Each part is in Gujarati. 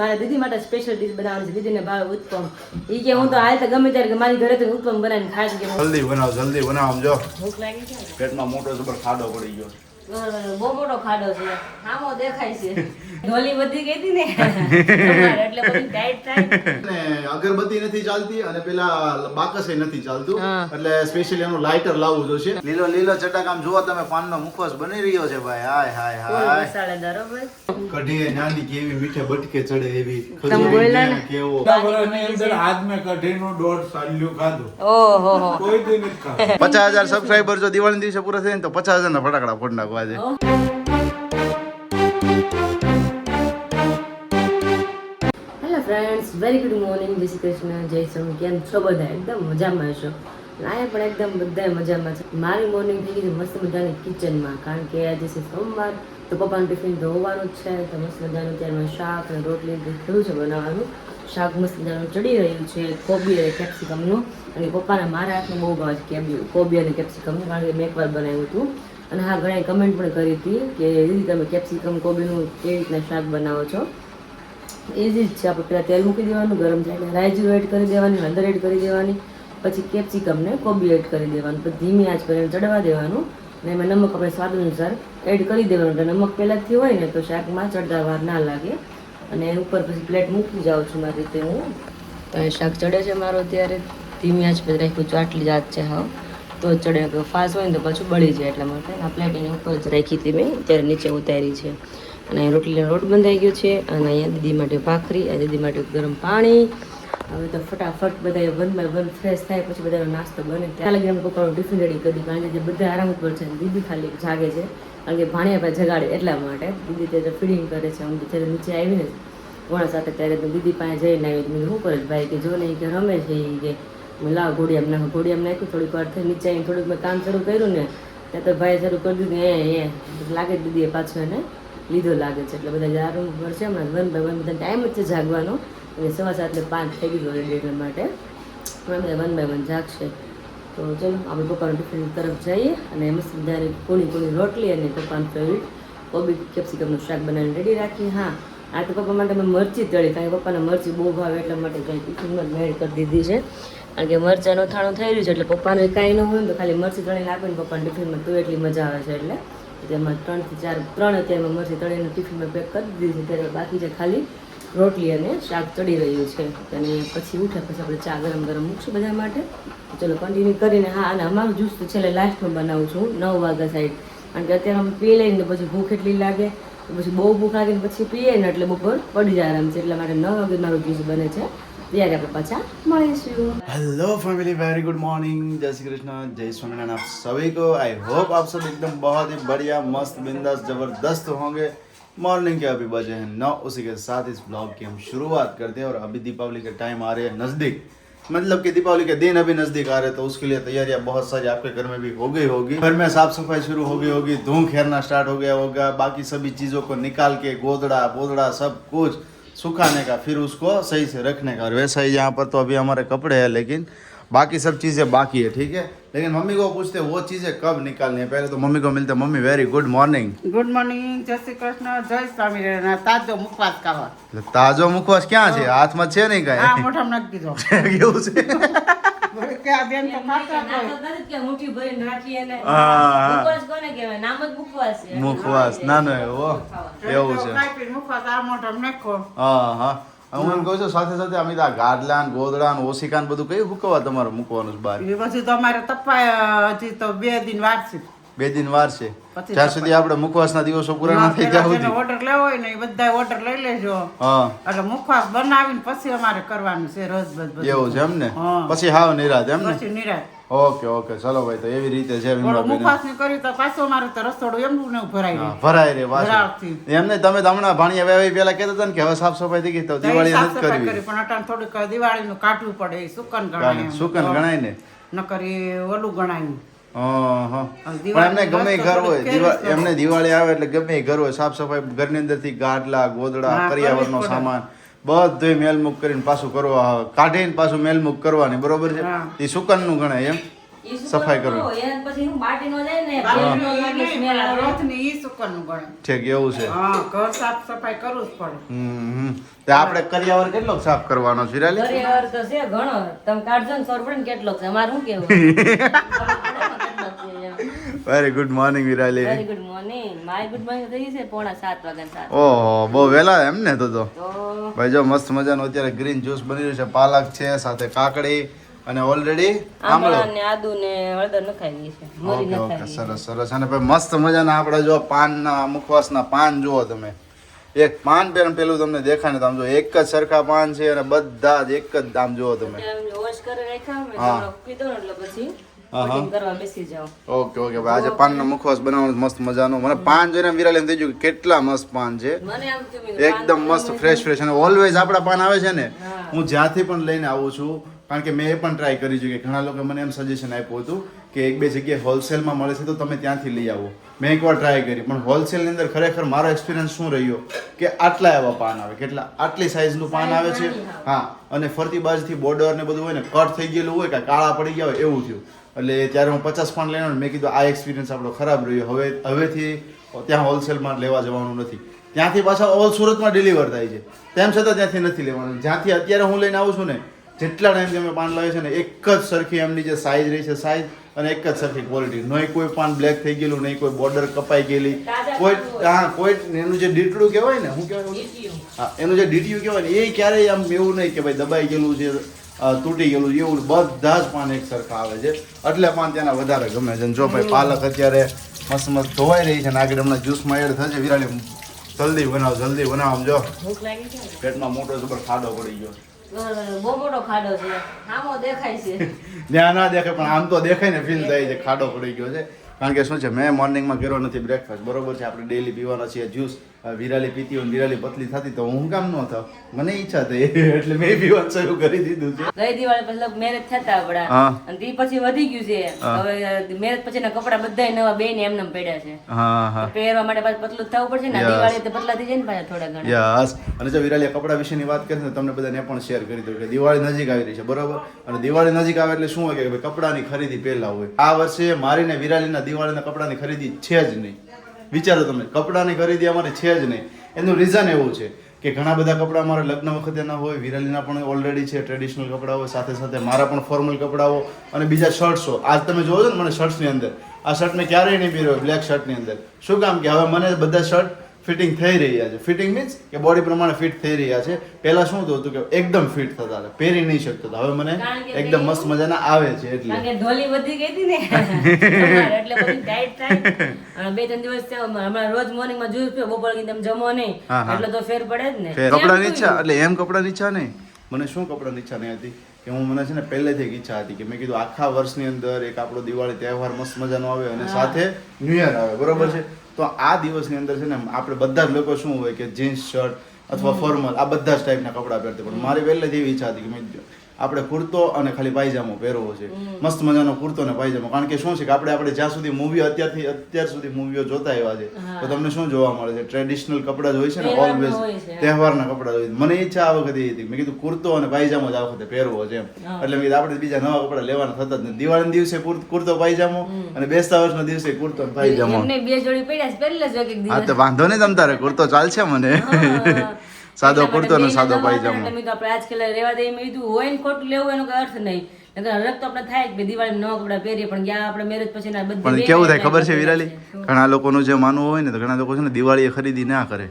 મારા દીદી માટે સ્પેશિયલ ડીશ બનાવવાની છે. દીદીને ભાવે ઉત્પમ. ઈ કે હું તો હાલ તો ગમે ત્યારે કે મારી ઘરે તો ઉત્પમ બનાવીને ખાઈ કે જલ્દી બનાવ જો ભૂખ લાગી છે. પેટમાં મોટો જબર ખાડો પડી ગયો. બહુ મોટો ખાડો છે. આમો દેખાય છે. ઢોલી વધી ગઈ હતી ને એટલે બધી ટાઈટ થાય ને અગરબત્તી નથી ચાલતી અને પેલા બાકસે નથી ચાલતું એટલે સ્પેશિયલી એનું લાઇટર લાવવું જોશે. લીલો લીલો ચટાક આમ જુઓ તમે પાનનો મુખવાસ બની રહ્યો છે ભાઈ. હાય હાય હાય મસાલેદાર હો ભાઈ. કઢી નાની કેવી મીઠે બટકે ચડે એવી તમે બોલ્યા ને કેવો બરાબરની અંદર આજ મેં કઢીનું 1.5 સાલ્યું ખાધું. ઓહો હો. કોઈ દી નથી ખાધું. 50,000 સબસ્ક્રાઇબર જો દિવાળી દિવસે પૂરા થાય ને તો 50,000 ના ફટાકડા ફોડ નાખવા છે. Hello friends, very good morning. જય શ્રી કૃષ્ણ, જય સ્વામી. કેમ છો બધા? એકદમ મજામાં હશો. અહીંયા પણ એકદમ બધા મજામાં છે. મારી મોર્નિંગ થઈ ગઈ મસ્ત મજાની કિચનમાં, કારણ કે આજે છે સોમવાર, તો પપ્પાનું ટિફિન તો હોવાનું જ છે. તો મસ્ત મજાનું ત્યારમાં શાક અને રોટલી થયું છે બનાવવાનું. શાક મસ્ત મજાનું ચડી રહ્યું છે, કોબી અને કેપ્સિકમનું. અને પપ્પાને મારા હાથમાં બહુ ભાવે છે કોબી અને કેપ્સિકમનું, કારણ કે મેં એકવાર બનાવ્યું હતું. અને હા, ઘણાએ કમેન્ટ પણ કરી હતી કે દીદી તમે કેપ્સિકમ કોબીનું કેવી રીતના શાક બનાવો છો. ઇઝી જ છે. આપણે પહેલાં તેલ મૂકી દેવાનું, ગરમ થાય એટલે રાઈ જીરું એડ કરી દેવાની, હળદર એડ કરી દેવાની, પછી કેપ્સિકમને કોબી એડ કરી દેવાનું, પછી ધીમી આંચ પર એને ચડવા દેવાનું. અને એમાં નમક આપણે સ્વાદ અનુસાર એડ કરી દેવાનું. એટલે નમક પહેલાંથી હોય ને તો શાકમાં ચડતા વાર ના લાગે. અને એની ઉપર પછી પ્લેટ મૂકી જાઉં છું મારી રીતે હું. તો એ શાક ચડે છે મારો અત્યારે. ધીમી આંચ પર રાખ્યું છું, આટલી જાત છે હા, તો ચડે. ફાસ્ટ હોય ને તો પાછું બળી જાય, એટલા માટે આ પ્લેટ એની ઉપર જ રાખી હતી મેં, અત્યારે નીચે ઉતારી છે. અને રોટલીનો લોટ બંધાઈ ગયો છે. અને અહીંયા દીદી માટે ભાખરી, આ દીદી માટે ગરમ પાણી. હવે તો ફટાફટ બધા 1 by 1 ફ્રેશ થાય પછી બધાનો નાસ્તો બને. ત્યાં લગી અમે પપ્પાનું ટિફિન રેડી કરી દીધું, કારણ કે બધા આરામ ઉપર છે, દીદી ખાલી જાગે છે, કારણ કે ભાણિયા ભાઈ જગાડે એટલા માટે. દીદી ત્યારે ફીડિંગ કરે છે. હું જ્યારે નીચે આવીને ઘોડા સાથે ત્યારે તો દીદી પાસે જઈને આવી. મેં શું કરે ભાઈ કે જો નહીં કે રમે છે એ કે લાવ ઘોડિયામાં નાખું. ઘોડિયામાં નાખ્યું, થોડીક વાર થઈ નીચે આવીને થોડુંક મેં કામ શરૂ કર્યું ને ત્યાં તો ભાઈ શરૂ કરી દીધું લાગે દીદીએ પાછું એને લીધો લાગે છે. એટલે બધા આરામ ઉપર છે હમણાં 1 by 1 બધા ટાઈમ જ છે જાગવાનો. અને 4:15 થઈ ગયું રેડી એટલા માટે હમણાં બધા 1 by 1 જાગશે. તો ચલો આપણે પપ્પાનું ટિફિન તરફ જઈએ. અને મસ્ત મજાની કૂણી રોટલી અને પપ્પાનું ફેવરિટ કોબી કેપ્સિકમનું શાક બનાવીને રેડી રાખીએ. હા, આ તો પપ્પા માટે મેં મરચી તળી, કારણ કે પપ્પાને મરચી બહુ ભાવે એટલા માટે કંઈ ટિફિનમાં મેળ કરી દીધી છે. કારણ કે મરચાંનું અથાણું થઈ રહ્યું છે એટલે પપ્પાને કાંઈ ન હોય ને તો ખાલી મરચી તળીને આપીને પપ્પાને ટિફિનમાં તો એટલી મજા આવે છે. એટલે તેમાં 3 થી 4 અત્યારમાં મરચી તળીને ટિફિનમાં પેક કરી દીધી છે. ત્યારે બાકી છે ખાલી રોટલી અને શાક ચડી રહ્યું છે. અને પછી ઉઠે પછી આપણે ચા ગરમ મૂકશું બધા માટે. ચલો કન્ટિન્યુ કરીને. હા, અને અમારું જ્યુસ તો છેલ્લે લાસ્ટમાં બનાવું છું 9 વાગ્યા સાઈડ, કારણ કે અત્યારે અમે પી લઈને પછી ભૂખ એટલી લાગે, પછી બહુ ભૂખ લાગે ને પછી પીએ ને એટલે બપોર પડી જાય આરામ છે. એટલા માટે 9 વાગે મારું જ્યુસ બને છે. ત્યારે આપણે પાછા મળીશું. Hello family, very good morning, जय श्री कृष्ण, जय स्वामीनारायण आप सभी को. आई होप आप सब एकदम बहुत ही बढ़िया, मस्त, बिंदास, जबरदस्त होंगे. मॉर्निंग के अभी बजे हैं 9. उसी के साथ इस ब्लॉग की हम शुरुआत करते हैं. और अभी दीपावली के टाइम आ रहे हैं नज़दीक, मतलब कि दीपावली के दिन अभी नज़दीक आ रहे हैं, तो उसके लिए तैयारियां बहुत सारी आपके घर में भी हो गई होगी. घर में साफ सफाई शुरू हो गई होगी, धूम खेरना स्टार्ट हो गया होगा, बाकी सभी चीज़ों को निकाल के गोदड़ा बोदड़ा सब कुछ सुखाने का, फिर उसको सही से रखने का. और वैसा ही यहाँ पर तो अभी हमारे कपड़े हैं, लेकिन बाकी सब चीज़ें बाकी है. ठीक है, लेकिन मम्मी को पूछते वो चीज़ें कब निकालनी है. पहले तो मम्मी को मिलते. Mummy very good morning. Good morning, જય શ્રી કૃષ્ણ, જય સ્વામિનારાયણ. તાજો મુખવાસ ખાવા. તાજો મુખવાસ ક્યાં છે? હાથમાં છે નહીં આ કાંઈ મોઢામાં નાખી દીધો. કેવું છે? બોલે કે આ બેન તો ખાતા જ હોય. કે મુઠ્ઠી ભરીને રાખીએ ને હા. મુખવાસ કોને કહેવાય? નામ જ મુખવાસ છે. મુખવાસ નાનો એવો એવું તો છે. ખાઈ પીને મુખવાસ આ મોઢામાં નાખો. હા હા. હું એમ કહું છું સાથે સાથે અમે આ ગાડલા ને ગોદડા ને ઓશિકા ને બધું કયું હુકવા તમારે મૂકવાનું છે બહાર? એ પછી તો અમારે તપાય હજી તો 2 દિન વાર છે. 2 દિન વાર છે. પછી જ્યાં સુધી આપણે મુખવાસના દિવસો પૂરા ના થઈ ત્યાં સુધી. ઓર્ડર લેવો હોય ને એ બધા ઓર્ડર લઈ લેજો. હા એટલે મુખવાસ બનાવીને પછી અમારે કરવાનું છે રોજ બધું. એવું છે એમ ને? હા. પછી હાવ નિરાત એમ ને? પછી નિરાશ. ઓકે ઓકે ચલો ભાઈ, તો એવી રીતે છે વિમળાબેન. મુખવાસ ની કર્યું તો પાછું અમારે તો રસોડું એમનું ને ભરાઈ હા, ગયું. ભરાય રે વાસણ. ભરાવથી. એમ નહીં, તમે તો હમણાં ભાણિયા વેવાઈ પેલા કહેતા હતા ને કે હવે સાફ સફાઈ થઈ ગઈ તો દિવાળી સાફ નથી સફાઈ કરવી. કરી, પણ અટાણ થોડીક દિવાળીનું કાઢવું પડે, એ સુકન ગણાય એમ. સુકન ગણાય ને? નકર એ ઓલું ગણાય. હા. પણ દિવાળી એમને ગમે એ ઘર હોય, ફેરવી એમને દિવાળી આવે એટલે ગમે એ ઘર હોય, સાફ સફાઈ ઘરની અંદરથી ગાડલા ગોદડા હા, કરિયાવરનો કરવી જ પડે. સામાન બધું મેલમુક કરીને પાછું કરવા, કાઢીને પાછું મેલમુક કરવાની, બરોબર છે? હા. એ સુકનનું ગણાય એમ? ઈ સુકન સફાઈ નો કરવી. હોય, એને પછી હું માટી નો જાય ને બાકી ભેજ નો લાગે, નહીં, smell આવે. રોજની ઈ સુકનનું ગણે. ઠીક એવું છે. હા, ઘર સાફ સફાઈ કરવું જ પડે. તે આપણે કરિયાવર કેટલો સાફ કરવાનો છે વિરાલી? ઘરે વાર તો છે ઘણો, તમે કાઢજો ને ખબર પડે ને કેટલો છે. અમારે શું કેવું? Very good morning Virali. Very good morning. My good morning થઈ છે 6:45 વાગ્યા. ઓહો બહુ વહેલા એમ ને તો તો ભાઈ જો મસ્ત મજાનો અત્યારે ગ્રીન જ્યુસ બની રહ્યું છે, પાલક છે સાથે કાકડી અને ઓલરેડી આમળો. આમળા ને આદુ ને હળદર નખાવી છે, મરી ઓકે ઓકે નખાવી. સરસ સરસ. અને ભાઈ મસ્ત મજાના આપણે જો પાનના મુખવાસના પાન જુઓ તમે. એક પાન પેલું તમને દેખાય ને તો આમ જો એક જ સરખા પાન છે અને બધા જ એક જ આમ જુઓ તમે. વોશ કરી રાખ્યા મેં, હા. થોડોક પીધો ને એટલે પછી હા, હા. cutting કરવા બેસી જાઓ. ઓકે ઓકે ભાઈ આજે પાનનો મુખવાસ બનાવવાનો મસ્ત મજાનો. મને પાન જોઈને વિરાલી એમ થઈ ગયું કે કેટલા મસ્ત પાન છે. મને આમ થયું કે એકદમ મસ્ત ફ્રેશ અને ઓલવેઝ આપણા પાન આવે છે ને, હા. હું જ્યાંથી પણ લઈને આવું છું, કારણ કે મેં એ પણ ટ્રાય કરી છે કે ઘણા લોકો મને એમ સજેશન આપ્યું હતું કે એક બે જગ્યાએ હોલસેલમાં મળે છે તો તમે ત્યાંથી લઈ આવો. મેં એકવાર ટ્રાય કરી, પણ હોલસેલની અંદર ખરેખર મારો એક્સપિરિયન્સ શું રહ્યો કે આટલા એવા પાન આવે, કેટલા આટલી સાઈઝનું પાન આવે છે. હા, અને ફરતી બાજુથી બોર્ડર ને બધું હોય ને કટ થઈ ગયેલું હોય કે કાળા પડી ગયા હોય એવું થયું. એટલે ત્યારે હું 50 પાન લઈને મેં કીધું આ એક્સપિરિયન્સ આપણો ખરાબ રહ્યો, હવેથી ત્યાં હોલસેલમાં લેવા જવાનું નથી. ત્યાંથી પાછા ઓલ સુરતમાં ડિલિવર થાય છે, તેમ છતાં ત્યાંથી નથી લેવાનું. જ્યાંથી અત્યારે હું લઈને આવું છું ને, જેટલા ટાઈમથી અમે પાન લાવીએ છીએ ને, એક જ સરખી એમની જે સાઈઝ રહી છે સાઈઝ અને એક જ સરખી ક્વોલિટી. નહીં કોઈ પાન બ્લેક થઈ ગયેલું, નહીં કોઈ બોર્ડર કપાઈ ગયેલી, કોઈ કોઈ એનું જે ડીટડું કહેવાય ને, શું કહેવાય ઈટીયું. હા, એનું જે ડીટીયુ કહેવાય ને, એ ક્યારેય આમ એવું નહીં કે ભાઈ દબાઈ ગયેલું છે, તૂટી ગયેલું છે, એવું બધા જ પાન એક સરખા આવે છે. એટલે પાન ત્યાંના વધારે ગમે છે. અને જો ભાઈ પાલક અત્યારે મસ્ત મસ્ત ધોવાઈ રહી છે ને આગળ હમણાં જ્યુસમાં એડ થશે. વિરાલી જલ્દી બનાવો આમ જો ભૂખ લાગી છે ને? પેટમાં મોટો જબર ખાડો પડી ગયો. બહુ મોટો ખાડો છે, આમો દેખાય છે. ત્યાં ના દેખાય પણ આમ તો દેખાય ને, ફીલ થાય છે ખાડો પડી ગયો છે. કારણ કે શું છે, મેં મોર્નિંગમાં કર્યો નથી બ્રેકફાસ્ટ, બરોબર છે. આપણે ડેલી પીવાના છીએ જ્યુસ. વિરાલી પીતી હોય, વિરાલી પતલી થતી તો હું કામ ન થાવ, મને ઈચ્છા થઈ એટલે મેં પીવાનું શરૂ કરી દીધું છે. ગઈ દિવાળી પછી મેરેજ થતા આપડા, હા. અને તે પછી વધી ગયું છે. હવે મેરેજ પછીના કપડા બધા નવા બે ને એમને પડ્યા છે. હા હા પહેરવા માટે પાછું પતલું જ થવું પડશે ને. Yes. દિવાળી તો પતલા થઈ જાય ને પાછા થોડા ઘણા. યસ. અને જો વિરાલી કપડા વિશેની વાત કરીએ ને, તમને બધાને પણ શેર કરી દઉં કે દિવાળી નજીક આવી રહી છે, બરોબર. અને દિવાળી નજીક આવે એટલે શું હોય કે ભાઈ કપડાની ખરીદી પહેલા હોય. આ વર્ષે મારી ને વિરાલીના દિવાળીના કપડાની ખરીદી છે જ નહીં. વિચારો તમે, કપડાની ખરીદી અમારી છે જ નહીં. એનું રીઝન એવું છે કે ઘણા બધા કપડાં અમારા લગ્ન વખતે ના હોય, વિરાલીના પણ ઓલરેડી છે ટ્રેડિશનલ કપડાં હોય, સાથે સાથે મારા પણ ફોર્મલ કપડાઓ અને બીજા શર્ટ્સો. આજ તમે જોવો છો ને મને શર્ટ્સની અંદર, આ શર્ટ મેં ક્યારેય નહીં પહેર્યો બ્લેક શર્ટની અંદર. શું કામ કે હવે મને બધા શર્ટ ફિટિંગ થઈ રહ્યા છે. ફિટિંગ મીન્સ કે બોડી પ્રમાણે ફિટ થઈ રહ્યા છે. પહેલા શું થતું કે એકદમ ફિટ થતા હતા, પહેરી નહીં શકતા હતા. હવે મને કારણ કે એકદમ મસ્ત મજાના આવે છે. એટલે કારણ કે ઢોલી વધી ગઈ હતી ને તમારે, એટલે બધું ટાઈટ થાય. અને 2-3 દિવસ થયા, હમણાં રોજ મોર્નિંગ માં જોયું છે બપોર તમે જમો નહીં, હા, હા. એટલે તો ફેર પડે જ ને. કપડાની ઈચ્છા એટલે એમ કપડાની ઈચ્છા નહીં. મને શું કપડાની ઈચ્છા નહીં હતી કે મને છે ને પહેલેથી એક ઈચ્છા હતી કે મેં કીધું આખા વર્ષની અંદર એક આપણો દિવાળી તહેવાર મસ્ત મજાનો આવે અને સાથે ન્યુ યર આવે, બરોબર છે. તો આ દિવસની અંદર છે ને આપણે બધા જ લોકો શું હોય કે જીન્સ શર્ટ અથવા ફોર્મલ આ બધા જ ટાઈપના કપડાં પહેરતા. પણ મારી પહેલેથી એવી ઈચ્છા હતી કે મેં આપણે કુર્તો અને ખાલી પાયજામો પહેરવો છે, મસ્ત મજાનો કુર્તો ને પાયજામો. કારણ કે શું છે કે આપણે જ્યાં સુધી મૂવી અત્યાર સુધી મૂવીઓ જોતા આવ્યા છે તો તમને શું જોવા મળે છે, ટ્રેડિશનલ કપડાં જ હોય છે ને, તહેવારના ઓલવેઝ હોય છે. તહેવારના કપડાં હોય છે. મને ઈચ્છા આ વખતે એ હતી, મેં કીધું કુર્તો અને પાયજામો જ આ વખતે પહેરવો છે એમ. એટલે મેં કીધું આપણે બીજા નવા કપડાં લેવાના થતા જ નથી. દિવાળીના દિવસે કુર્તો પાયજામો અને બેસતા વર્ષના દિવસે કુર્તો અને પાયજામો. એમને 2 જોડી પડ્યા છે, પહેરી લેજો એક હા દિવસ. તો વાંધો નહીં, તમ તારે કુર્તો ચાલશે મને. હા. સાદો એટલા કુર્તો ને માટે સાદો બેયને પાયજામો. એટલે મેં કીધું આપણે આજકાલ રહેવા દઈએ. મેં કીધું હોય ને ખોટું લેવું એનો કોઈ અર્થ નહીં. નકર હરખ તો આપણે થાય કે દિવાળી નવા કપડા પહેરીએ, પણ ગયા આપણે મેરેજ પછી ના બધી પણ બે કેવું થાય બે ખબર છે બે વિરાલી, શું? ઘણા લોકોનું જે માનવું હોય ને તો ઘણા લોકો છે ને દિવાળીએ ખરીદી ના કરે.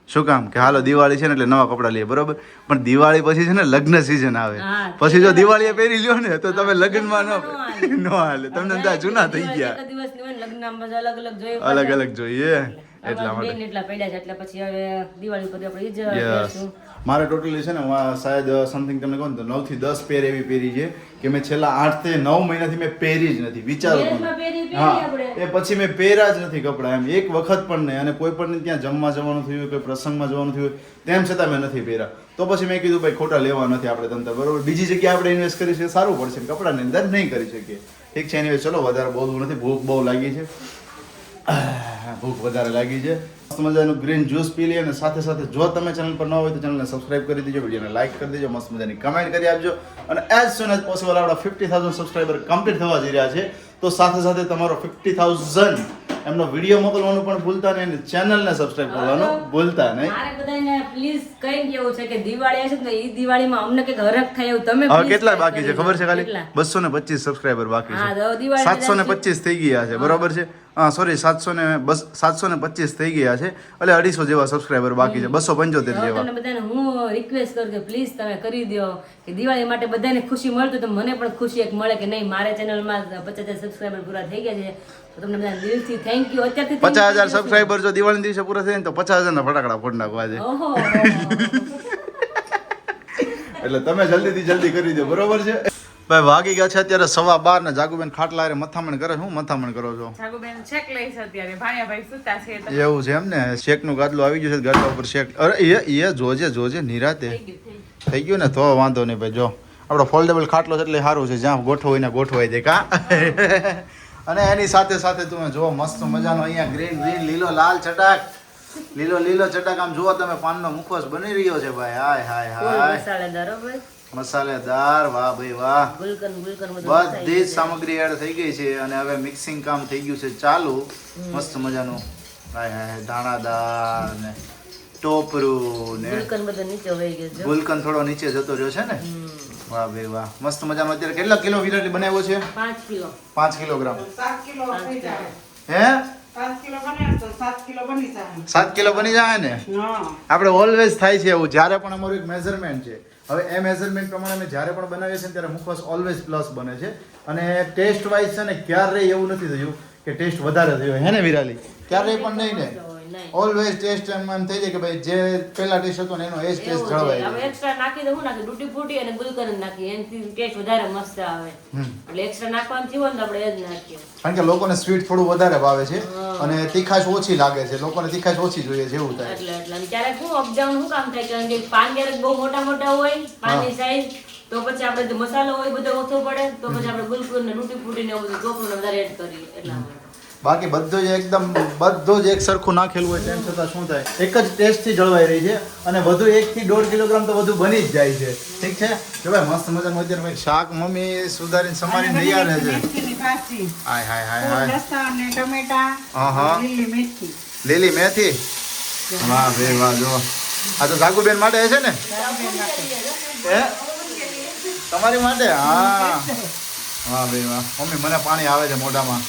શું કામ કે હાલો દિવાળી છે ને એટલે નવા કપડાં લઈએ, બરોબર. પણ દિવાળી પછી છે ને લગ્ન સીઝન આવે, હા, પછી જો દિવાળીએ પહેરી લ્યો ને તો તમે લગ્નમાં ન હાલે, તમને અંદર જૂના થઈ દિવાળી ગયા. એક જ દિવસની હોય ને, લગ્નમાં બધા અલગ અલગ જોઈએ અલગ પાછા. અલગ જોઈએ એટલા અમારા માટે. બેન એટલા પડ્યા છે, એટલે પછી હવે દિવાળી પર આપણે ઈ જ યસ. પહેરશું. મારે ટોટલી છે ને શાયદ સમથિંગ તમને કહું ને તો 9 થી 10 પેર એવી પહેરી છે કે મેં છેલ્લા 8 થી 9 મહિનાથી મેં પહેરી જ નથી. વિચારો તમે. મેરેજમાં પહેરી હા, આપણે. એ પછી મેં પહેર્યા જ નથી કપડાં એમ એક વખત પણ નહીં. અને કોઈ પણ ત્યાં જમવા જવાનું થયું હોય, કોઈ પ્રસંગમાં જવાનું થયું હોય, તેમ છતાં મેં નથી પહેર્યા. તો પછી મેં કીધું ભાઈ ખોટા લેવા નથી આપણે તંત્ર, બરોબર. બીજી જગ્યાએ આપણે ઇન્વેસ્ટ કરી શકીએ, સારું પડશે. કપડાની અંદર નહીં કરી શકીએ. ઠીક છે, એની ચલો વધારે બોલવું નથી, ભૂખ બહુ લાગી છે. ભૂખ વધારે લાગી છે. મસ્ત મજાનું ગ્રીન જ્યુસ પી લઈએ અને સાથે સાથે જો તમે ચેનલ પર ન હોય તો ચેનલને સબસ્ક્રાઇબ કરી દેજો, વિડીયોને લાઈક કરી દેજો, મસ્ત મજાની કમેન્ટ કરી આપજો અને એઝ સુન એઝ પોસિબલ આપણા 50,000 સબસ્ક્રાઇબર કમ્પ્લીટ થવા જઈ રહ્યા છે. તો સાથે સાથે તમારો 50,000 એમનો વિડીયો મોકલવાનું પણ ભૂલતા નહીં અને ચેનલને સબસ્ક્રાઇબ કરવાનું ભૂલતા નહીં. મારે બધાને પ્લીઝ કઈ કેવું છે કે દિવાળી આવશે ને એ દિવાળીમાં અમને કંઈક હરખ થાય એવું તમે હવે please કેટલા કંઈક બાકી છે કરી ખબર છે? દો. ખાલી કેટલા? 225 સબસ્ક્રાઇબર બાકી હા, છે. તો દિવાળી 725 થઈ ગયા છે, બરોબર છે? હા સોરી, 725 થઈ ગયા છે, એટલે 250 જેવા સબસ્ક્રાઇબર બાકી છે, 275 હવે જેવા. તમને બધાને હું રિક્વેસ્ટ કરું કે પ્લીઝ તમે કરી દો કે દિવાળી માટે બધાને ખુશી મળતું તો મને પણ ખુશી એક મળે કે નહીં મારે ચેનલમાં 50,000 સબસ્ક્રાઇબર પૂરા થઈ ગયા છે. તો તમને બધા દિલથી થેન્ક યુ. અત્યારથી thank you 50,000 સબસ્ક્રાઇબર જો દિવાળી દિવસે પૂરા થાય ને તો 50,000 ના ફટાકડા ફોડ નાખવા છે. ઓહો એટલે તમે જલ્દી કરી દો, બરોબર છે? ભાઈ વાગી ગયા છે અત્યારે 12:15 ને જાગુબેન ખાટલા હારે મથામણ કરે છે. હું મથામણ કરો છો? જાગુબેન છેક લઈશ અત્યારે ભાણિયાભાઈ સુતા છે તો એવું છે એમ ને? શેક નું ગાદલું આવી ગયું છે, ગાદલા ઉપર શેક. અરે એ જોજે નિરાતે થઈ ગયું ને તો વાંધો નહીં ભાઈ. જો આપણો ફોલ્ડેબલ ખાટલો છે એટલે સારું છે, જ્યાં ગોઠવો ને ગોઠવાઈ જાય કા. અને એની સાથે સાથે તમે જો મસ્ત મજાનો અહીંયા ગ્રીન લીલો લાલ ચટાક, લીલો ચટાક આમ જુઓ તમે, પાનનો મુખવાસ બની રહ્યો છે ભાઈ. હાય મસાલેદાર હો ભાઈ, મસાલેદાર. વાહ ભાઈ વાહ. ગુલકન બધું બધી જ સામગ્રી એડ થઈ ગઈ છે અને હવે મિક્સિંગ કામ થઈ ગયું છે ચાલુ. મસ્ત મજાનું હાય દાણાદાર ને ટોપરું ને ગુલકન બધું નીચે વહી ગયું છે. ગુલકન થોડો નીચે જતો રહ્યો છે ને. વાહ ભાઈ વાહ, મસ્ત મજાનો. અત્યારે કેટલા કિલો વિરાટી બનાવ્યો છે? 5 કિલો. 5 કિલોગ્રામ. 7 કિલો થઈ જાય. હે 7 કિલો બને તો 7 કિલો બની જાય. 7 કિલો બની જાય ને? હા આપણે ઓલવેઝ થાય છે એવું, જ્યારે પણ અમારું એક મેઝરમેન્ટ છે. હવે એ મેઝરમેન્ટ પ્રમાણે અમે જ્યારે પણ બનાવીએ છીએ ત્યારે મુખવાસ ઓલવેઝ પ્લસ બને છે. અને ટેસ્ટ વાઇઝ છે ને ક્યારેય એવું નથી થયું કે ટેસ્ટ વધારે થયો, હે ને વિરાલી? ક્યારેય પણ નહીં ને. નહીં. ઓલવેઝ ટેસ્ટ એમ થઈ જાય કે ભાઈ જે પહેલા ટેસ્ટ હતો ને એનો એ જ ટેસ્ટ એવું છે. જળવાય હવે છે. એક્સ્ટ્રા નાખી દઉં નાખી તૂટી ફૂટી અને ગુલકન જ નાખી એનાથી ટેસ્ટ વધારે મસ્ત આવે. એટલે એક્સ્ટ્રા નાખવાનું થયું હોય ને તો આપણે એ જ નાખીએ. કારણ કે લોકોને સ્વીટ થોડું વધારે ભાવે છે અને તીખાશ ઓછી લાગે છે, લોકોને તીખાશ ઓછી જોઈએ છે એવું થાય. એટલે અને ક્યારેક શું અપડાઉન શું કામ થાય કારણ કે પાન ક્યારેક બહુ મોટા હોય પાનની સાઈઝ, તો પછી આપણે જે મસાલો હોય બધો ઓછો પડે તો પછી આપણે ગુલકન ને તૂટી ફૂટી ને એવું બધું ચોપડું ને વધારે એડ કરીએ એટલા માટે. બાકી બધું જ એક સરખું નાખેલું હોય તેમ છતાં શું થાય, એક જ ટેસ્ટથી જળવાઈ રહી છે અને વધુ 1 થી 1.5 કિલોગ્રામ તો વધુ બની જ જાય છે. ઠીક છે? જો ભાઈ મસ્ત મજાનું અત્યારે ભાઈ શાક મમ્મી સુધારીને સમારીને તૈયાર રહે છે. મેથીની ભાજી, હાય. લસણ ને ટમેટા, હા. લીલી મેથી. લીલી મેથી. વાહ ભાઈ વાહ. જો આ તો જાગુબેન માટે છે ને? હે તમારી માટે? હા વાહ ભાઈ વાહ. મમ્મી મને પાણી આવે છે મોઢામાં.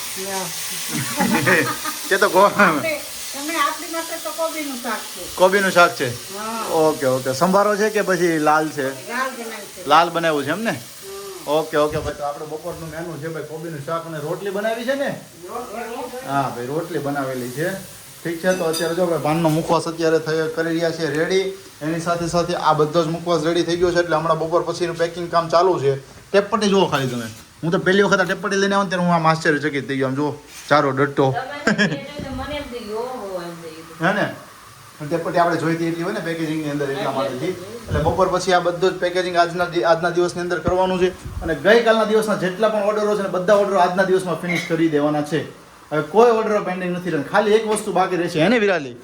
કે તો તમે આપણી પાસે તો કોબીનું શાક છે. કોબીનું શાક છે? હા ઓકે. સંભારો છે કે પછી લાલ છે? લાલ બનાવી છે. લાલ બનાવ્યું છે એમ ને? ઓકે ભાઈ. તો આપણે બપોરનું મેનુ છે ભાઈ કોબીનું શાક અને રોટલી બનાવી છે ને? હા ભાઈ રોટલી બનાવેલી છે. ઠીક છે. તો અત્યારે જો ભાઈ પાનનો મુખવાસ અત્યારે કરી રહ્યા છે રેડી. એની સાથે આ બધો જ મુખવાસ રેડી થઈ ગયો છે એટલે હમણાં બપોર પછીનું પેકિંગ કામ ચાલુ છે. ટેપપટ્ટી જુઓ ખાલી તમે. હું તો પહેલી વખત આ ટેપપટ્ટી લઈને આવ્યો ત્યારે હું આ આશ્ચર્યચકિત થઈ ગયો. આમ જુઓ ચારો ડટ્ટો મને એમ થઈ ગયું ઓહો એમ થઈ ગયું. હે ને? ટેપપટ્ટી આપણે જોઈતી એટલી હોય ને પેકેજિંગની અંદર એટલા માટેથી. એટલે બપોર પછી આ બધું જ પેકેજિંગ આજના દિવસની અંદર કરવાનું છે અને ગઈકાલના દિવસના જેટલા પણ ઓર્ડરો છે ને બધા ઓર્ડરો આજના દિવસમાં ફિનિશ કરી દેવાના છે. હવે કોઈ ઓર્ડર પેન્ડિંગ નથી રહેતો. ખાલી એક વસ્તુ બાકી રહેશે, હે ને વિરાલી?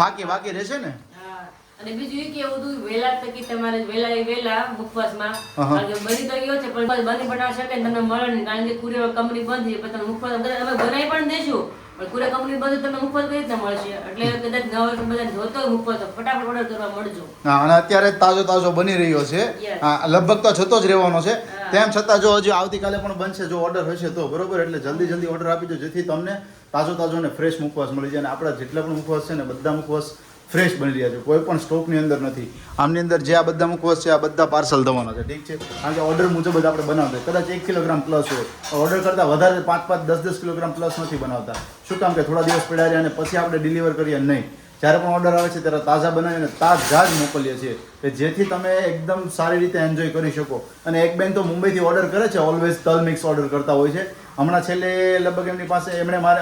ફાકી બાકી રહેશે ને? હા. અને બીજું એ કે એવું બધું વહેલા તકી તમારે વહેલા મુખવાસમાં કારણ કે બની તો ગયો છે પણ બની બનાવી શકે ને તમને મળે નહીં કારણ કે કુરિયર કંપની બંધ છે પણ તમે મુખવાસ અમે બનાવી પણ દેશું પણ કુરિયર કંપની બંધ તમને મુખવાસ કઈ રીતના મળશે એટલે કદાચ નવા બધા જોતો હોય મુખવાસ ફટાફટ ઓર્ડર કરવા મળજો. હા અને અત્યારે તાજો બની રહ્યો છે. હા લગભગ તો જતો જ રહેવાનો છે. તેમ છતાં જો હજી આવતીકાલે પણ બનશે જો ઓર્ડર હશે તો, બરોબર? એટલે જલ્દી ઓર્ડર આપી દો જેથી તમને તાજો અને ફ્રેશ મુખવાસ મળી જાય. અને આપણા જેટલા પણ મુખવાસ છે ને બધા મુખવાસ ફ્રેશ બની રહ્યા છે, કોઈ પણ સ્ટોકની અંદર નથી. આમની અંદર જે આ બધા મુખવાસ છે આ બધા પાર્સલ થવાના છે. ઠીક છે? કારણ કે ઓર્ડર મુજબ જ આપણે બનાવતા કદાચ 1 કિલોગ્રામ પ્લસ હોય, ઓર્ડર કરતાં વધારે 5, 10 કિલોગ્રામ પ્લસ નથી બનાવતા. શું કામ કે થોડા દિવસ પડ્યા રહે અને પછી આપણે ડિલિવર કરીએ નહીં. જ્યારે પણ ઓર્ડર આવે છે ત્યારે તાજા બનાવીને તાજા જ મોકલીએ છીએ કે જેથી તમે એકદમ સારી રીતે એન્જોય કરી શકો. અને એક બેન તો મુંબઈથી ઓર્ડર કરે છે, ઓલવેઝ તલ મિક્સ ઓર્ડર કરતા હોય છે. હમણાં છેલ્લે લગભગ એમની પાસે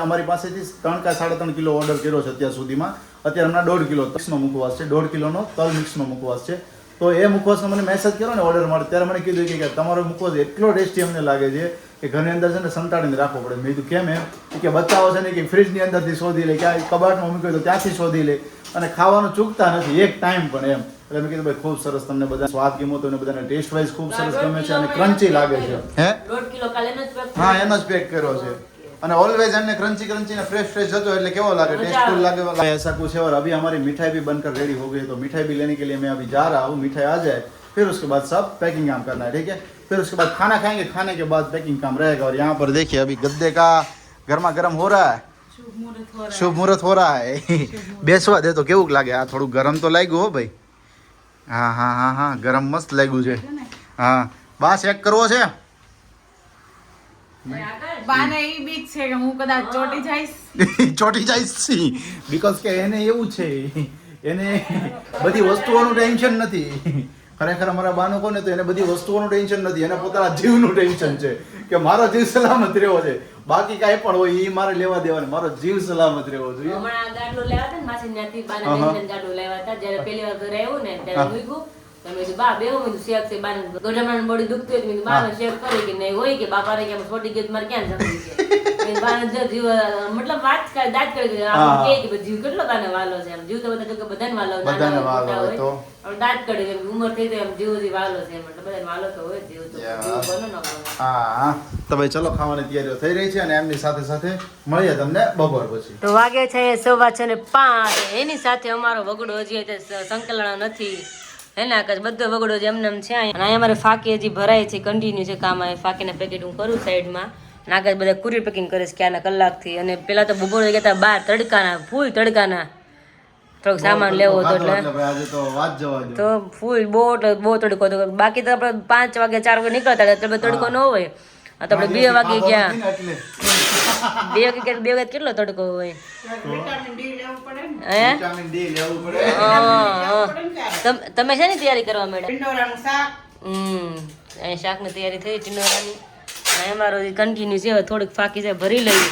અમારી પાસેથી 3 કે 3.5 કિલો ઓર્ડર કર્યો છે અત્યાર સુધીમાં. અત્યારે હમણાં 1.5 કિલો તલનો મુખવાસ છે, 1.5 કિલોનો તલ મિક્સનો મુખવાસ છે. તો એ મુખવાસનો મને મેસેજ કર્યો ને ઓર્ડર મળે ત્યારે મને કીધું કે તમારો મુખવાસ એટલો ટેસ્ટી અમને લાગે છે કે ઘરની અંદર છે ને સંતાડીને રાખવો પડે. મેં કીધું કેમ એમ કે બચ્ચાઓ છે ને કે ફ્રીજની અંદરથી શોધી લે, ક્યાં કબાટમાં મૂક્યો તો ત્યાંથી શોધી લે અને ખાવાનું ચૂકતા નથી એક ટાઈમ પણ એમ. એટલે મેં કીધું ભાઈ ખૂબ સરસ, તમને બધા સ્વાદ ગમો તો બધાને ટેસ્ટ વાઇઝ ખૂબ સરસ ગમે છે અને ક્રન્ચી લાગે છે. હે 1.5 કિલો કાલે એનો જ પેક હા એનો જ પેક કર્યો છે અને ઓલવેઝ એમને ક્રન્ચી ક્રન્ચી ને फ्रेश फ्रेश जतो એટલે કેવો લાગે, टेस्टफुल लगे. ऐसा कुछ है और अभी हमारी मिठाई भी बनकर रेडी हो गई है, तो मिठाई भी लेने के लिए मैं अभी जा रहा हूँ. मिठाई आ जाए फिर उसके बाद सब पैकिंग काम करना है, ठीक है. फिर उसके बाद खाना खाएंगे, खाने के बाद पैकिंग काम रहेगा. और यहाँ पर देखिए अभी गद्दे का गर्मा गर्म हो रहा है, शुभ मुहूर्त हो रहा है. બેસવા દે તો કેવું લાગે? આ થોડું ગરમ તો લાગ્યું હો ભાઈ. હા હા હા હા ગરમ મસ્ત લાગ્યું છે. હા બસ એક કરવો છે. બાને ઈ બીક છે કે હું કદાચ ચોટી જઈશ. ચોટી જાય સી બીકોઝ કે એને એવું છે, એને બધી વસ્તુઓનું ટેન્શન નથી. ખરેખર અમારા બાનો કોને તો એને બધી વસ્તુઓનું ટેન્શન નથી, એને પોતાના જીવનું ટેન્શન છે કે મારો જીવ સલામત રહેવો છે. બાકી કાંઈ પણ હોય એ મારે લેવા દેવાનું, મારો જીવ સલામત રહેવો જોઈએ. હમણાં ગાડલો લેવા હતા ને માસી ત્યાંથી બાના બેન ગાડલો લેવા હતા જ્યારે પહેલી વાર ઘરે આવ્યો ને ત્યારે મૂક્યું તમે કીધું બા બેહો મેં શેક છે બાને ગઢામાં બોડી દુખતી હતી મેં બાને શેક કરી કે નહીં હોય કે બાપા રે કે છોટી ગઈ મારે ક્યાં જમવી છે મેં બાને જો જીવ મતલબ વાત કરી દાંત કરી આપણે કે જીવ કેટલો બાને વાલો છે એમ જીવ તો બધા કે બધાને વાલો બધાને વાલો હોય તો હવે દાંત કરી એમ ઉંમર થઈ તો એમ જીવ વાલો છે મતલબ બધાને વાલો તો હોય જીવ તો જીવ બનો ન બનો. હા તો ભાઈ ચલો ખાવાની તૈયારીઓ થઈ રહી છે અને એમની સાથે સાથે મળીએ તમને બપોર પછી. તો વાગે છે 5:15 એની સાથે અમારો વગડો હજી સંકલન નથી હે ને આકાશ બધો વગડો જ એમને એમ છે. અને અહીંયા અમારે ફાકી હજી ભરાય છે, કન્ટિન્યુ છે કામ. આ ફાકીના પેકેટ હું કરું સાઈડમાં અને આકાશ બધા કુરિયર પેકિંગ કરે છે ક્યાંના કલાકથી. અને પેલા તો બપોરે ગયા હતા બહાર તડકાના ફૂલ તડકાના થોડોક સામાન લેવો હતો એટલે આજે તો વાત જવા દો તો ફૂલ બહુ તડકો હતો. બાકી તો આપણે 5 વાગે 4 વાગે નીકળતા એટલે તડકો ન હોય. આ તો આપણે 2 વાગે ગયા, 2 વાગે કેટલો તડકો હોય. વિટામિન ડી લેવું પડે ને. હે વિટામિન ડી લેવું પડે. તમે શેની તૈયારી કરવા માંડ્યા? ટીંડોરાનું શાક. અહીં શાકની તૈયારી થઈ ટીંડોરાની. અને અમારો કન્ટિન્યુ છે, હવે થોડીક ફાકી છે ભરી લઈએ.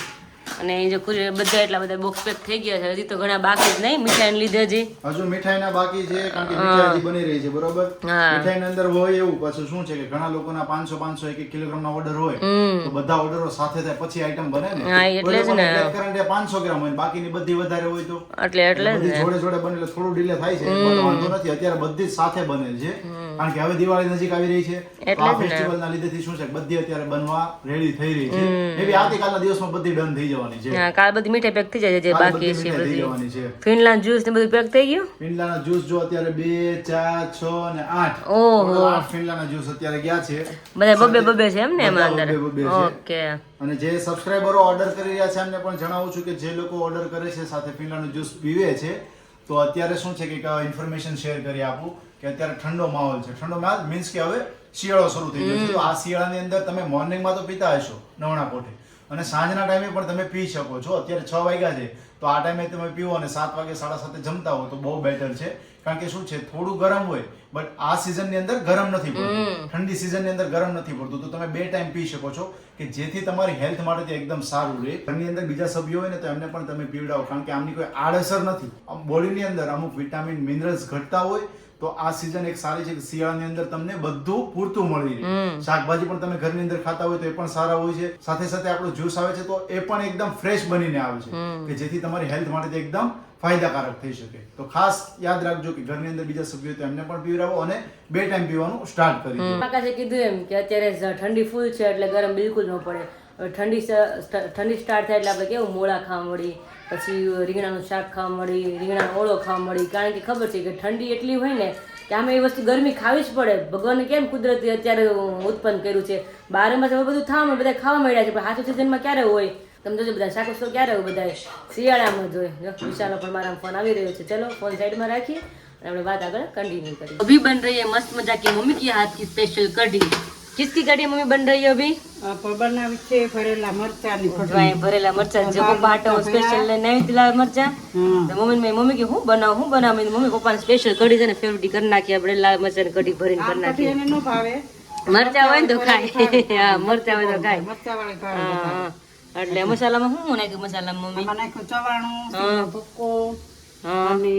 અને એ જો બધા એટલા બધા બોક્સ પેક થઈ ગયા છે, હજી તો ઘણા બાકી જ નહીં મીઠાઈને લીધે હજી હજુ મીઠાઈના બાકી છે કારણ કે મીઠાઈ હજી બની રહી છે બરોબર. મીઠાઈની અંદર હોય એવું પાછું શું છે કે ઘણા લોકોના 500 1 કિલોગ્રામના ઓર્ડર હોય તો બધા ઓર્ડરો સાથે થાય પછી આઈટમ બને ને. હા એટલે જ ને કરંટ 500 ગ્રામ હોય બાકીની બધી વધારે હોય તો એટલે બધી જોડે જોડે બને એટલે થોડું ડિલે થાય છે પણ વાંધો નથી. અત્યારે બધી જ સાથે બને છે કારણ કે હવે દિવાળી નજીક આવી રહી છે તો આ ફેસ્ટિવલના લીધેથી શું છે બધી અત્યારે બનવા રેડી થઈ રહી છે. એવી આવતીકાલના દિવસમાં બધી ડન થઈ જવાની છે. હા કાલ બધી મીઠાઈ પેક થઈ જાય જે બાકી છે થઈ બધી. જવાની છે. ફિનલાન્ડ જ્યુસ ને બધું પેક થઈ ગયું. ફિનલાના જ્યુસ જો અત્યારે 2 4 6 અને 8 ઓહો 8 ફિનલાના જ્યુસ અત્યારે ગયા છે. બધા બબે છે એમ ને એમાં અંદર. બબે છે. ઓકે. અને જે સબસ્ક્રાઇબરો ઓર્ડર કરી રહ્યા છે એમને પણ જણાવું છું કે જે લોકો ઓર્ડર કરે છે સાથે ફિનલાનું જ્યુસ પીવે છે તો અત્યારે શું છે કે ઇન્ફોર્મેશન શેર કરી આપું કે અત્યારે ઠંડો માહોલ છે. ઠંડો માહોલ મીન્સ કે હવે શિયાળો શરૂ થઈ ગયો છે તો આ શિયાળાની અંદર તમે મોર્નિંગમાં તો પીતા હશો નવણા પોટે અને સાંજના ટાઈમે પણ તમે પી શકો છો. અત્યારે 6 વાગ્યા છે તો આ ટાઈમે તમે પીવો અને 7 વાગે 7:30 જમતા હો તો બહુ બેટર છે કારણ કે શું છે થોડું ગરમ હોય બટ આ સિઝનની અંદર ગરમ નથી પડતું, ઠંડી સિઝનની અંદર ગરમ નથી પડતું તો તમે 2 ટાઈમ પી શકો છો કે જેથી તમારી હેલ્થ માટે એકદમ સારું રહે. ઘરની અંદર બીજા સભ્યો હોય ને તો એમને પણ તમે પીવડાવો કારણ કે આમની કોઈ આડઅસર નથી. બોડીની અંદર અમુક વિટામિન મિનરલ્સ ઘટતા હોય તો આ સીઝન એક સારી છે કે શિયાળાની અંદર તમને બધું પૂરતું મળી રહે. શાકભાજી પણ તમે ઘરની અંદર ખાતા હોય તો એ પણ સારા હોય છે. સાથે સાથે આપણું જ્યુસ આવે છે તો એ પણ એકદમ ફ્રેશ બનીને આવે છે કે જેથી તમારી હેલ્થ માટે એકદમ ફાયદાકારક થઈ શકે. તો ખાસ યાદ રાખજો કે ઘરની અંદર બીજા સભ્યો તો એમને પણ પીવડાવો અને 2 ટાઈમ પીવાનું સ્ટાર્ટ કરી દો. આકાશે કીધું એમ કે અત્યારે ઠંડી ફૂલ છે એટલે ગરમ બિલકુલ ન પડે. ઠંડી સ્ટાર્ટ થાય એટલે આપણે કેવું મોળા ખાવા મળી, પછી રીંગણાનું શાક ખાવા મળી, રીંગણાનો ઓળો ખાવા મળી કારણ કે ખબર છે કે ઠંડી એટલી હોય ને કે આમાં એ વસ્તુ ગરમી ખાવી જ પડે. ભગવાને કેમ કુદરતી અત્યારે ઉત્પન્ન કર્યું છે. બારેમાં હવે બધું થવા બધા ખાવા મળ્યા છે પણ હાથું સિઝનમાં ક્યારે હોય તમે જોજો બધા શાકભાજી ક્યારે હોય બધા શિયાળામાં જ હોય. વિશાલનો પણ મારા ફોન આવી રહ્યો છે. ચલો ફોન સાઈડમાં રાખી અને આપણે વાત આગળ कंटिन्यू करें. अभी बन रही है मस्त मजा की मम्मी की हाथ की स्पेशल कढ़ी. किसकी कढ़ी मम्मी बन रही है अभी? બનાવી છે ભરેલા મરચાની કઢી. ભરેલા મરચા જો પાટો સ્પેશિયલ લઈને આવી હતી લાલ મરચા તો મમ્મી કે હું બનાવું મમ્મી પપ્પાને સ્પેશિયલ કઢી છે ને ફેવરિટ કરી નાખી આપણે લાલ મરચાની કઢી ભરીને કરી નાખી. એને ન ભાવે મરચા હોય તો ખાય. હા મરચા હોય તો ખાય. મરચાવાળી ભાવે. હા એટલે મસાલામાં શું નાખ્યું? મસાલામાં મમ્મી નાખ્યું ચવાણું, ભૂકો, હા. અને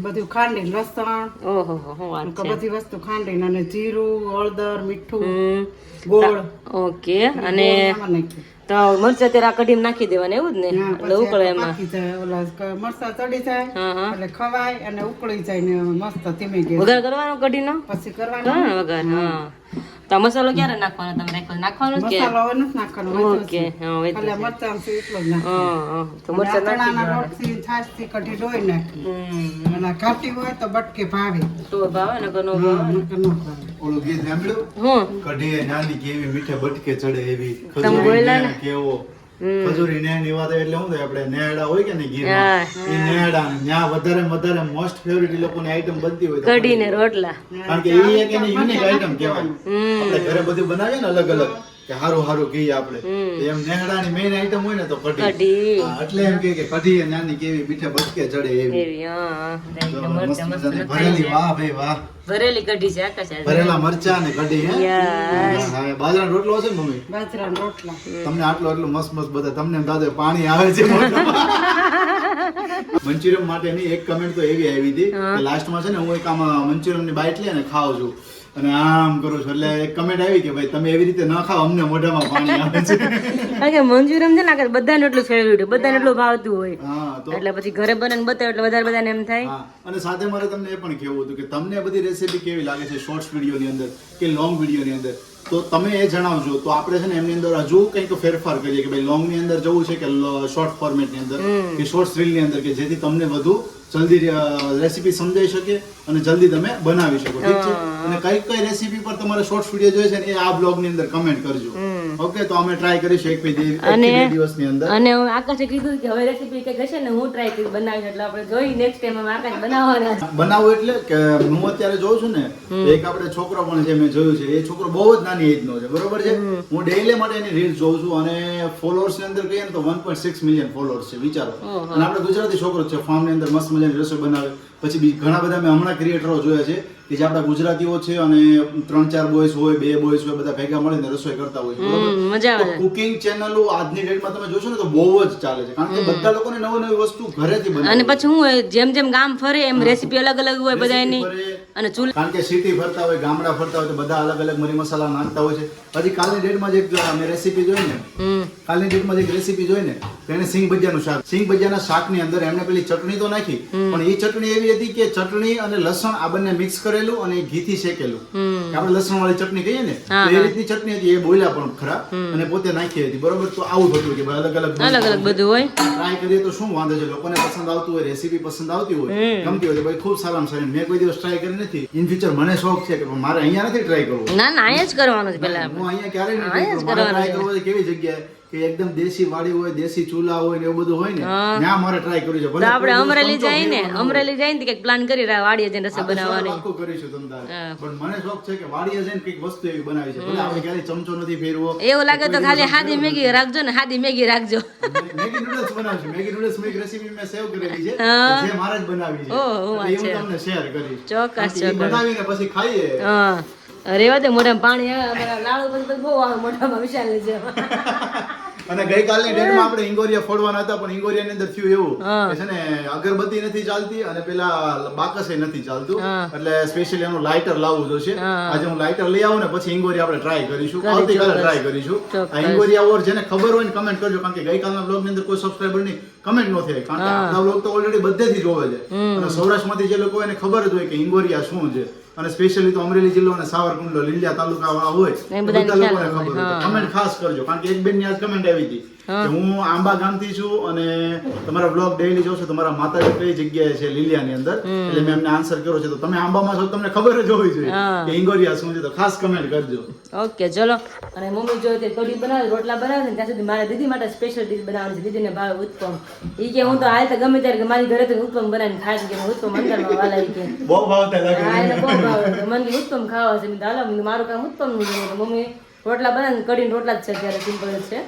બધું ખાંડી લસણ ઓહો હું વાત છે બધી વસ્તુ ખાંડીને અને જીરું હળદર મીઠું હમ. ગોળ ઓકે અને આમાં નાખ્યું. તો મરચાં ત્યારે આ કઢીમાં નાખી દેવાના એવું જ ને હા, એટલે પછી ઉકળે આ એમાં પાકી જાય ઓલા મરચાં ચડી જાય હા હા એટલે ખવાય અને ઉકળી જાય ને મસ્ત ધીમે ગેસ વઘાર કરવાનો કઢીનો પછી કરવાનું કરવાનો વઘાર હા તો આ મસાલો ક્યારે નાખવાનો તમે રાખ્યો નાખવાનો જ કે મસાલો હવે નથી નાખવાનો ઓકે હા વેચો ખાલી મરચાં છે એટલો જ નાખવાનો. હા હા તો અને મરચાં નાખી આતરડાના લોટથી છાશથી કઢી ધોઈ નાખી હમ અને ઘાટી હોય તો બટકે ભાવે તો ભાવે ને કનો હા, ભાવે નકર ન ભાવે. ઓલું ગીત સાંભળ્યું હું કઢી નાની કેવી મીઠે બટકે ચડે એવી તમે ખજૂરી બોલ્યા ને? ને કેવો ખજૂરી ને ની વાત એટલે શું થાય આપણે નેહડા હોય કે ને હા. ગીરમાં એ નેહડા ને ન્યા વધારે મોસ્ટ ફેવરિટ એ લોકોની આઈટમ બનતી હોય તો કઢી ને રોટલા કારણ કે એ એક એની યુનિક આઈટમ કહેવાય આપણે ઘરે બધું બનાવીએ ને અલગ અલગ કે હારું કહીએ આપણે તો એમ નેહડાની મેઇન આઈટમ હોય ને તો કઢી કઢી હા, એટલે એમ કે કઢી એ નાની કેવી મીઠે બટકે ચડે એવી એવી હા તો મરચાં મસ્ત મસ્ત મજાની નખાઈ ભરેલી છે. વાહ ભાઈ વાહ ભરેલી કઢી છે આકાશ આજે. ભરેલા મરચા ને કઢી હે યસ. હા, બાજરાનો રોટલો હશે ને મમ્મી બાજરાના રોટલા તમને આટલું મસ્ત બધા તમને એમ દાદા પાણી આવે છે મંચુરિયન માટેની એક કમેન્ટ તો એવી આવી હતી કે લાસ્ટમાં છે ને હું એક આમાં મંચુરિયન ની બાઈટ લઈને ખાઉં છું અને આમ કરું છું એટલે એક કમેન્ટ આવી કે ભાઈ તમે એવી રીતે ન ખાઓ અમને મોઢામાં પાણી આવે છે કારણ કે મંચુરિયન છે ને આકાશ બધાને એટલું ફેવરેટ હોય બધાને એટલું ભાવતું હોય હા તો એટલે પછી ઘરે બનાવીને બતાવે એટલે વધારે બધાને એમ થાય હા અને સાથે મારે તમને એ પણ કહેવું હતું કે તમને બધી રેસીપી કેવી લાગે છે શોર્ટ્સ વિડીયોની અંદર કે લોંગ વિડીયોની અંદર તો તમે એ જણાવજો તો આપણે છે ને એમની અંદર હજુ કંઈક ફેરફાર કરીએ કે ભાઈ લોંગ ની અંદર જવું છે કે શોર્ટ ફોર્મેટ ની અંદર કે શોર્ટ્સ રીલ ની અંદર કે જેથી તમને વધુ જલ્દી રેસીપી સમજાઈ શકે અને જલ્દી તમે બનાવી શકો ઠીક છે અને કઈ રેસીપી પર તમારે શોર્ટ્સ વિડીયો જોઈએ છે ને એ આ બ્લોગ ની અંદર કમેન્ટ કરજો ઓકે તો અમે ટ્રાય કરીશું એક બે દિવસની અંદર અને હવે આકાશે કીધું કે હવે રેસીપી કંઈક હશે ને હું ટ્રાય કરી બનાવીશ એટલે આપણે જોઈ નેક્સ્ટ ટાઈમ અમે આકાશ બનાવવાના છે. બનાવું એટલે કે હું અત્યારે જોઉં છું ને એક આપણે છોકરો પણ છે મેં જોયું છે એ છોકરો બહુ જ નાની એજ નો છે બરોબર છે હું ડેઈલી માટે એની રીલ્સ જોઉં છું અને ફોલોઅર્સ ની અંદર કહીએ ને તો 1.6 મિલિયન ફોલોઅર્સ છે વિચારો અને આપણે ગુજરાતી છોકરો છે ફાર્મ ની અંદર મસ્ત મજાની રસોઈ બનાવે પછી ઘણા બધા મેં હમણાં ક્રિએટરો જોયા છે કે જે આપણા ગુજરાતીઓ છે અને 3-4 બોયસ હોય 2 બોયસ હોય બધા ભેગા મળીને રસોઈ કરતા હોય છે બરોબર મજા આવે કુકિંગ ચેનલો આજની ડેટમાં તમે જોશો ને તો બહુ જ ચાલે છે કારણ કે બધા લોકોને નવી વસ્તુ ઘરેથી બનાવે અને પછી હું હોય, જેમ જેમ ગામ ફરે એમ રેસીપી અલગ અલગ હોય બધા એની ફરે. અને ચૂલ કારણ કે સિટી ફરતા હોય ગામડા ફરતા હોય તો બધા અલગ અલગ મરી મસાલા નાખતા હોય છે હજી કાલની ડેટમાં જ એક મેં રેસીપી જોઈ ને કાલની ડેટમાં જ એક રેસીપી જોઈ ને તો એને સિંગ ભજીયાનું શાક સિંગ ભજીયાના શાકની અંદર એમને પેલી ચટણી તો નાખી પણ એ ચટણી એવી હતી કે ચટણી અને લસણ આ બંને મિક્સ કરેલું અને ઘીથી શેકેલું કે આપણે લસણ વાળી ચટણી કહીએ ને તો એ રીતની ચટણી હતી એ બોલ્યા પણ ખરા અને પોતે નાખી હતી બરોબર તો આવું થતું કે ભાઈ અલગ અલગ બધું હોય ટ્રાય કરીએ તો શું વાંધો છે લોકોને પસંદ આવતું હોય રેસીપી પસંદ આવતી હોય ગમતી હોય તો ભાઈ ખૂબ સારામાં સારી મેં કોઈ દિવસ ટ્રાય કરી નથી ઇન ફ્યુચર મને શોખ છે કે મારે અહીંયા નથી ટ્રાય કરવો ના ના અહીંયા જ કરવાનું છે પેલા હું અહીંયા ક્યારેય નથી ટ્રાય કરવો છે કેવી જગ્યાએ કે એકદમ દેશી વાડી હોય દેશી ચૂલા હોય ને એવું બધું હોય ને ત્યાં મારે ટ્રાય કરવું છે તો આપણે અમરેલી જાય ને અમરેલી જાય ને કંઈક પ્લાન કરી રહ્યા વાડીએ જઈને રસોઈ બનાવવાની પાક્કું કરીશું તમતારે પણ મને શોખ છે કે વાડીએ જઈને કંઈક વસ્તુ એવી બનાવી છે ભલે આપણે ક્યારેય ચમચો નથી ફેરવો એવું લાગે તો ખાલી હાદી મેગી રાખજો ને હાદી મેગી રાખજો મેગી નૂડલ્સ બનાવશું મેગી નૂડલ્સ ની રેસીપી મેં સેવ કરેલી છે જે મારે જ બનાવી છે ઓહ, એટલે એ હું તમને શેર કરીશ ચોક્કસ, કારણ કે એ બનાવીને પછી ખાઈએ હા રેવા દે મોઢામાં પાણી આવે અમારા લાડુ પછી બહુ આવે મોઢામાં વિશાલ છે અને ગઈકાલની ડેટમાં આપણે ઈંગોરિયા ફોડવાના હતા પણ ઈંગોરિયાની અંદર થયું એવું કે છે ને અગરબત્તી નથી ચાલતી અને પેલા બાકસે નથી ચાલતું એટલે સ્પેશિયલી એનું લાઇટર લાવવું જોશે આજે હું લાઇટર લઈ આવું ને પછી ઈંગોરિયા આપણે ટ્રાય કરીશું આવતીકાલે ટ્રાય કરીશું આ ઈંગોરિયા ઓર જેને ખબર હોય ને કમેન્ટ કરજો કારણ કે ગઈકાલના બ્લોગ ની અંદર કોઈ સબસ્ક્રાઇબર ની કમેન્ટ ન થઈ કારણ કે આપણા બ્લોગ તો ઓલરેડી બધેથી જોવે છે અને સૌરાષ્ટ્રમાંથી જે લોકો એને ખબર જ હોય કે ઈંગોરિયા શું છે અને સ્પેશિયલી તો અમરેલી જિલ્લો અને સાવરકુંડલો લીલિયા તાલુકા વાળા હોય બધા લોકોને ખબર હોય કમેન્ટ ખાસ કરજો કારણ કે એક બેન ની આજ કમેન્ટ આવી હતી કે હું આંબા ગામથી છું અને તમારા બ્લોગ ડેઈલી જોશો તમારા માતાજી કઈ જગ્યાએ છે લીલિયાની અંદર એટલે મેં એમને આન્સર કર્યો છે તો તમે આંબામાં છો તમને ખબર જ હોવી જોઈએ કે ઈંગોરિયા શું છે તો ખાસ કમેન્ટ કરજો ઓકે ચલો અને મમ્મી જો તે કઢી બનાવે રોટલા બનાવે ને ત્યાં સુધી મારા દીદી માટે સ્પેશિયલ ડીશ બનાવવાની છે દીદીને ભાવે ઉત્પમ ઈ કે હું તો હાલ તો ગમે ત્યારે કે મારી ઘરે તો ઉત્પમ બનાવીને ખાય છે કે હું ઉત્પમ અંદરમાં વાલા ઈ કે બહુ ભાવતા લાગે હા એને બહુ ભાવે છે મને કે ઉત્પમ ખાવા છે મેં તો હાલો મારું કામ ઉત્પમ નું છે તો મમ્મી રોટલા બનાવે કઢીને રોટલા જ છે અત્યારે સિમ્પલ જ છે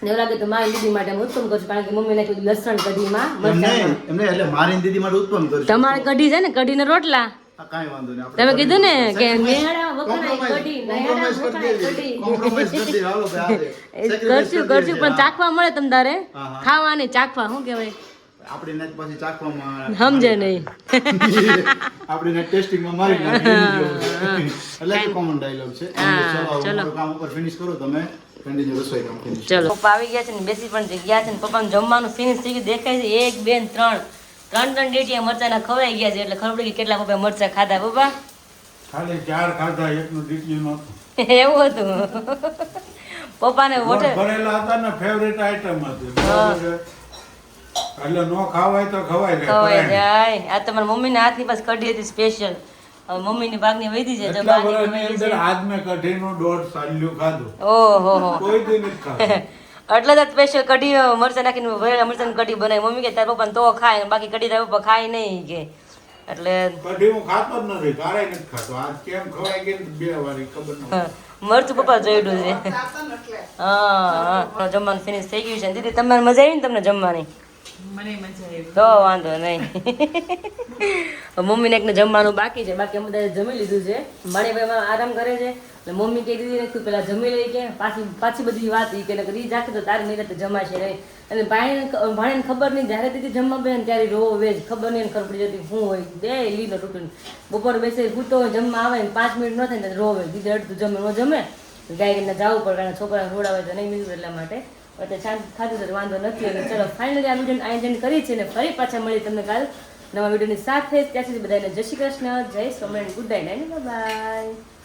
ને એવું લાગે તો મારી દીદી માટે હું ઉત્પમ કરું છું કારણ કે મમ્મી નાખ્યું લસણ કઢીમાં મરચાં એમને એટલે મારી દીદી માટે ઉત્પન્ન કરશું તમારે કઢી છે ને કઢીને રોટલા કાંઈ વાંધો નહીં આપણે તમે કીધું ને કે નેહડા વખણાય કઢી નેહડા કોમ્પ્રોમાઇઝ કરી વખણાય દેવી કઢી કોમ્પ્રોમાઇઝ કરી દેવી હાલો ભાઈ કરશું કરશું પણ ચાખવા મળે તમ તારે ખાવાની ચાખવા શું કહેવાય આપણી નેટ પછી ચાખવામાં સમજે નહીં. આપણી નેટ ટેસ્ટિંગમાં મારી નાખી એની જેવું છે. એટલે કે કોમન ડાયલોગ છે. હા, ચલો ચલો. મારું કામ ઉપર ફિનિશ કરો તમે કન્ટિન્યુ રસોઈ કામ ફિનિશ. ચલો પપ્પા આવી ગયા છે ને બેસી પણ ગયા છે ને પપ્પાનું જમવાનું ફિનિશ થઈ ગયું દેખાય છે 1 2 ત્રણ ડેટીયા મરચાના ખવાઈ ગયા છે એટલે ખબર પડી કે કેટલા પપ્પા મરચા ખાધા પપ્પા. ખાલી 4 ખાધા, એકનું ડીટીયું નહોતું. એવું હતું પપ્પાને ગોળ હોટલ ભરેલા હતા ને ફેવરેટ આઈટમ હતી. હા. એટલે નો ખાવાય તો ખવાય જાય. ખવાઈ પરાય. જાય. આ તમારા મમ્મીના હાથની પાસે કઢી હતી સ્પેશિયલ. હવે મમ્મીની ભાગની વધી છે એટલા વર્ષની અંદર આજ મેં કઢીનું 1.5 સાલ્યું ખાધું. ઓહો હો કોઈ દી નથી ખાધું. એટલે તો સ્પેશિયલ કઢી મરચાં નાખીને ભરેલા મરચાંની કઢી બનાવી મમ્મી કે તારા પપ્પાને તો ખાય બાકી કઢી તારા પપ્પા ખાય નહીં કે એટલે કઢી હું ખાતો જ નથી, કારેય નથી ખાતો. આજ કેમ ખવાય ગઈ ને 2 વારી ખબર ન હા, મરચું પપ્પા જોઈડું છે. હા જમવાનું ફિનિશ થઈ ગયું છે ને દીદી તમારે મજા આવી ને તમને જમવાની? મને મજા આવી. તો વાંધો નહીં. મમ્મીને એકને જમવાનું બાકી છે બાકી અમે બધા જમી લીધું છે. ભાણેભાઈ આરામ કરે છે એટલે મમ્મી કહી દીધી નથી પેલા જમી લઈ કે પાછી બધી વાત એ કે ઈ રાખે તો તારી નિરાતે જમાશે નહીં. અને ભાણેને ખબર નહીં જ્યારે દીદી જમવા બે ને ત્યારે રોવે જ ખબર નહીં ખબર પડી જતી શું હોય બે લીલો તૂટીને બપોર બેસે ભૂતો હોય જમવા આવે ને 5 મિનિટ ન થાય ને રોવે દીદી અડધું જમે ન જમે ગાય કરીને જવું પડે કારણ છોકરા રોડાવે તો નહીં નીકળે એટલા માટે એટલે શાંતિ ખાધું તો વાંધો નથી. અને ચલો ફાઇનલી આ વિડીયો આયોજન કરી છે ને ફરી પાછા મળી તમને કાલ નવા વિડીયોની સાથે. ત્યાં સુધી બધાને જય શ્રી કૃષ્ણ, જય સ્વામિનારાયણ, ગુડ નાઇટ, બાય.